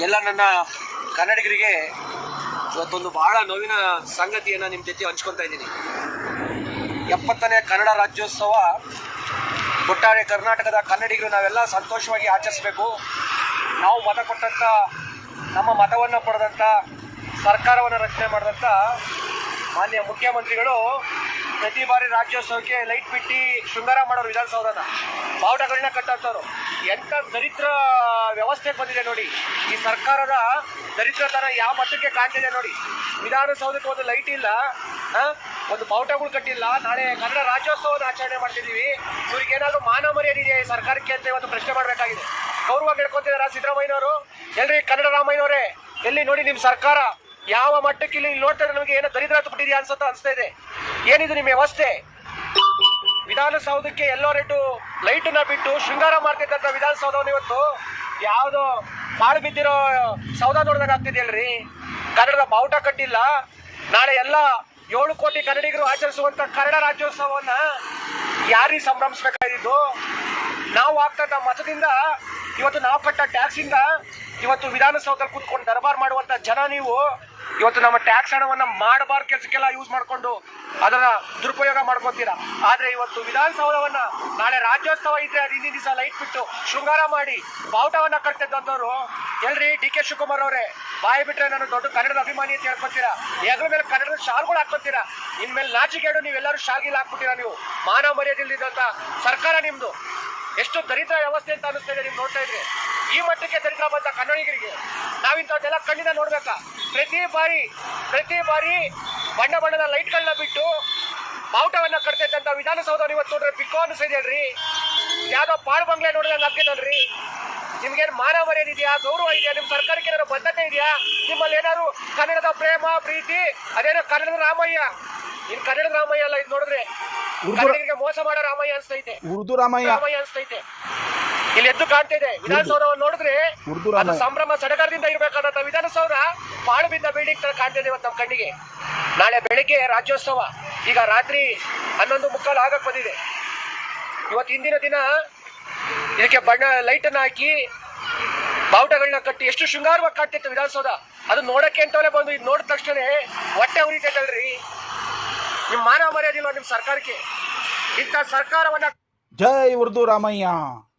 ಎಲ್ಲ ನನ್ನ ಕನ್ನಡಿಗರಿಗೆ ಇವತ್ತೊಂದು ಬಹಳ ನೋವಿನ ಸಂಗತಿಯನ್ನು ನಿಮ್ಮ ಜೊತೆ ಹಂಚ್ಕೊತಾ ಇದ್ದೀನಿ. 70ನೇ ಕನ್ನಡ ರಾಜ್ಯೋತ್ಸವ ಒಟ್ಟಾರೆ ಕರ್ನಾಟಕದ ಕನ್ನಡಿಗರು ನಾವೆಲ್ಲ ಸಂತೋಷವಾಗಿ ಆಚರಿಸಬೇಕು. ನಾವು ಮತ ಕೊಟ್ಟಂಥ, ನಮ್ಮ ಮತವನ್ನು ಪಡೆದಂಥ, ಸರ್ಕಾರವನ್ನು ರಚನೆ ಮಾಡಿದಂಥ ಮಾನ್ಯ ಮುಖ್ಯಮಂತ್ರಿಗಳು ಪ್ರತಿ ಬಾರಿ ರಾಜ್ಯೋತ್ಸವಕ್ಕೆ ಲೈಟ್ ಬಿಟ್ಟು ಶೃಂಗಾರ ಮಾಡೋರು. ವಿಧಾನಸೌಧನ ಬಾವುಟಗಳನ್ನ ಕಟ್ಟಂಥವ್ರು. ಎಂಥ ದರಿದ್ರ ವ್ಯವಸ್ಥೆ ಬಂದಿದೆ ನೋಡಿ. ಈ ಸರ್ಕಾರದ ದರಿದ್ರತನ ಯಾವ ಮಟ್ಟಕ್ಕೆ ಕಾಣ್ತಿದೆ ನೋಡಿ. ವಿಧಾನಸೌಧಕ್ಕೆ ಒಂದು ಲೈಟ್ ಇಲ್ಲ, ಒಂದು ಬಾವುಟಗಳು ಕಟ್ಟಿಲ್ಲ. ನಾಳೆ ಕನ್ನಡ ರಾಜ್ಯೋತ್ಸವದ ಆಚರಣೆ ಮಾಡ್ತಿದ್ದೀವಿ. ಇವ್ರಿಗೆ ಏನಾದರೂ ಮಾನ ಮರ್ಯಾದೆ ಇದೆಯಾ ಈ ಸರ್ಕಾರಕ್ಕೆ ಅಂತ ಇವತ್ತು ಪ್ರಶ್ನೆ ಮಾಡಬೇಕಾಗಿದೆ. ಗೌರವ ನಡ್ಕೊತಿದಾರ ಸಿದ್ದರಾಮಯ್ಯನವರು? ಎಲ್ರಿ ಕನ್ನಡ ರಾಮಯ್ಯನವರೇ, ಎಲ್ಲಿ ನೋಡಿ ನಿಮ್ಮ ಸರ್ಕಾರ ಯಾವ ಮಟ್ಟಕ್ಕೆ ಇಲ್ಲಿ ನೋಡ್ತಾ ಇದ್ರೆ ನಮಗೆ ಏನೋ ದರಿದ್ರ ಬಿಟ್ಟಿದೆಯಾ ಅನಿಸ್ತಾ ಇದೆ. ಏನಿದು ನಿಮ್ಮ ವ್ಯವಸ್ಥೆ? ವಿಧಾನಸೌಧಕ್ಕೆ ಎಲ್ಲೋ ರೆಡ್ಡು ಲೈಟನ್ನ ಬಿಟ್ಟು ಶೃಂಗಾರ ಮಾಡ್ತಿದ್ದಂಥ ವಿಧಾನಸೌಧವನ್ನು ಇವತ್ತು ಯಾವುದೋ ಪಾಳು ಬಿದ್ದಿರೋ ಸೌಧ ನೋಡಿದಾಗ ಆಗ್ತಿದೆಯಲ್ರಿ. ಕನ್ನಡದ ಬಾವುಟ ಕಟ್ಟಿಲ್ಲ. ನಾಳೆ ಎಲ್ಲ 7 ಕೋಟಿ ಕನ್ನಡಿಗರು ಆಚರಿಸುವಂತ ಕನ್ನಡ ರಾಜ್ಯೋತ್ಸವವನ್ನ ಯಾರಿಗೆ ಸಂಭ್ರಮಿಸ್ಬೇಕಾಗಿದ್ದು? ನಾವು ಆಗ್ತದ ಮತದಿಂದ, ಇವತ್ತು ನಾವು ಕಟ್ಟ ಟ್ಯಾಕ್ಸಿಂದ ಇವತ್ತು ವಿಧಾನಸೌಧದಲ್ಲಿ ಕೂತ್ಕೊಂಡು ದರ್ಬಾರ್ ಮಾಡುವಂತ ಜನ ನೀವು ಇವತ್ತು ನಮ್ಮ ಟ್ಯಾಕ್ಸ್ ಹಣವನ್ನ ಮಾಡಬಾರ್ದು ಕೆಲಸಕ್ಕೆಲ್ಲ ಯೂಸ್ ಮಾಡ್ಕೊಂಡು ಅದರ ದುರುಪಯೋಗ ಮಾಡ್ಕೊತೀರಾ. ಆದ್ರೆ ಇವತ್ತು ವಿಧಾನಸೌಧವನ್ನ ನಾಳೆ ರಾಜ್ಯೋತ್ಸವ ಇದ್ರೆ ಅದು ಹಿಂದಿನ ದಿವಸ ಲೈಟ್ ಬಿಟ್ಟು ಶೃಂಗಾರ ಮಾಡಿ ಬಾವುಟವನ್ನ ಕಟ್ತಿದ್ದಂಥವ್ರು ಎಲ್ರಿ? ಡಿ ಕೆ ಶಿವಕುಮಾರ್ ಅವರೇ, ಬಾಯಿ ಬಿಟ್ರೆ ನಾನು ದೊಡ್ಡ ಕನ್ನಡದ ಅಭಿಮಾನಿ ಅಂತ ಹೇಳ್ಕೊತೀರಾ. ಹೆಗಲ ಮೇಲೆ ಕನ್ನಡದ ಶಾಲ್ಗಳು ಹಾಕ್ಕೊತೀರಾ. ಇನ್ಮೇಲೆ ನಾಚಿಕೆಡು ನೀವೆಲ್ಲರೂ ಶಾಗಿಲ್ ಹಾಕ್ಬಿಟ್ಟಿರಾ. ನೀವು ಮಾನ ಮರ್ಯಾದೆಯಿಲ್ಲದಂತ ಸರ್ಕಾರ ನಿಮ್ದು. ಎಷ್ಟು ದರಿದ್ರ ವ್ಯವಸ್ಥೆ ಅಂತ ಅನಿಸ್ತಾ ಇದೆ ನಿಮ್ಗೆ ನೋಡ್ತಾ ಇದ್ರೆ. ಈ ಮಟ್ಟಕ್ಕೆ ದರಿದ್ರ ಬಂದ ಕನ್ನಡಿಗರಿಗೆ ನಾವಿಂಥದ್ದೆಲ್ಲ ಕಣ್ಣಿಂದ ನೋಡ್ಬೇಕಾ? ಪ್ರತಿ ಬಾರಿ ಬಣ್ಣ ಬಣ್ಣದ ಲೈಟ್ಗಳನ್ನ ಬಿಟ್ಟು ಬಾವುಟವನ್ನ ಕಟ್ತೈತಂತ ವಿಧಾನಸೌಧ ಇವತ್ತು ನೋಡ್ರೆ ಬಿಕ್ಕೋ ಅನಿಸ್ತಾ ಹೇಳ್ರಿ. ಯಾವ್ದೋ ಪಾಳು ಬಂಗ್ಲೆ ನೋಡಿದಂಗೆ ಆಗ್ತಿದಲ್ರಿ. ನಿಮ್ಗೇನು ಮಾನ ಮರ್ಯಾದೆ ಇದೆಯಾ? ಗೌರವ ಇದೆಯಾ? ನಿಮ್ಮ ಸರ್ಕಾರಕ್ಕೆ ಏನಾದ್ರು ಬದ್ಧತೆ ಇದೆಯಾ? ನಿಮ್ಮಲ್ಲಿ ಏನಾದ್ರು ಕನ್ನಡದ ಪ್ರೇಮ ಪ್ರೀತಿ, ಅದೇನೋ ಕನ್ನಡದ ರಾಮಯ್ಯ. ಇನ್ ಕನ್ನಡದ ರಾಮಯ್ಯ ಅಲ್ಲ, ಇದು ನೋಡಿದ್ರೆ ಕನ್ನಡಿಗರಿಗೆ ಮೋಸ ಮಾಡೋ ರಾಮಯ್ಯ ಅನ್ಸ್ತೈತೆ, ಉರ್ದು ರಾಮಯ್ಯ ಅನ್ಸ್ತೈತೆ. ಇಲ್ಲಿ ಎದ್ದು ಕಾಣ್ತಿದೆ ವಿಧಾನಸೌಧವನ್ನು ನೋಡಿದ್ರೆ ಅದು ಸಂಭ್ರಮ ಸಡಗರದಿಂದ ಇರ್ಬೇಕಾದಂತ ವಿಧಾನಸೌಧ ಪಾಳು ಬಿದ್ದ ಬಿಲ್ಡಿಂಗ್ ತರ ಕಾಣ್ತಿದೆ ಇವತ್ತು ನಮ್ಮ ಕಣ್ಣಿಗೆ. ನಾಳೆ ಬೆಳಿಗ್ಗೆ ರಾಜ್ಯೋತ್ಸವ, ಈಗ ರಾತ್ರಿ 11:15 ಆಗಕ್ ಬಂದಿದೆ. ಇವತ್ತು ಹಿಂದಿನ ದಿನ ಇದಕ್ಕೆ ಬಣ್ಣ ಲೈಟ್ ಅನ್ನ ಹಾಕಿ ಬಾವುಟಗಳನ್ನ ಕಟ್ಟಿ ಎಷ್ಟು ಶೃಂಗಾರವಾಗಿ ಕಾಡ್ತಿತ್ತು ವಿಧಾನಸೌಧ. ಅದು ನೋಡಕ್ಕೆ ಅಂತವೇ ಬಂದು ಇದು ನೋಡಿದ ತಕ್ಷಣ ಹೊಟ್ಟೆ ಉರಿತೈತಲ್ರಿ. ನಿಮ್ ಮಾನ ಮರ್ಯಾದಿಲ್ವಾ ನಿಮ್ ಸರ್ಕಾರಕ್ಕೆ? ಇಂಥ ಸರ್ಕಾರವನ್ನ ಜೈ ಉರ್ದು ರಾಮಯ್ಯ.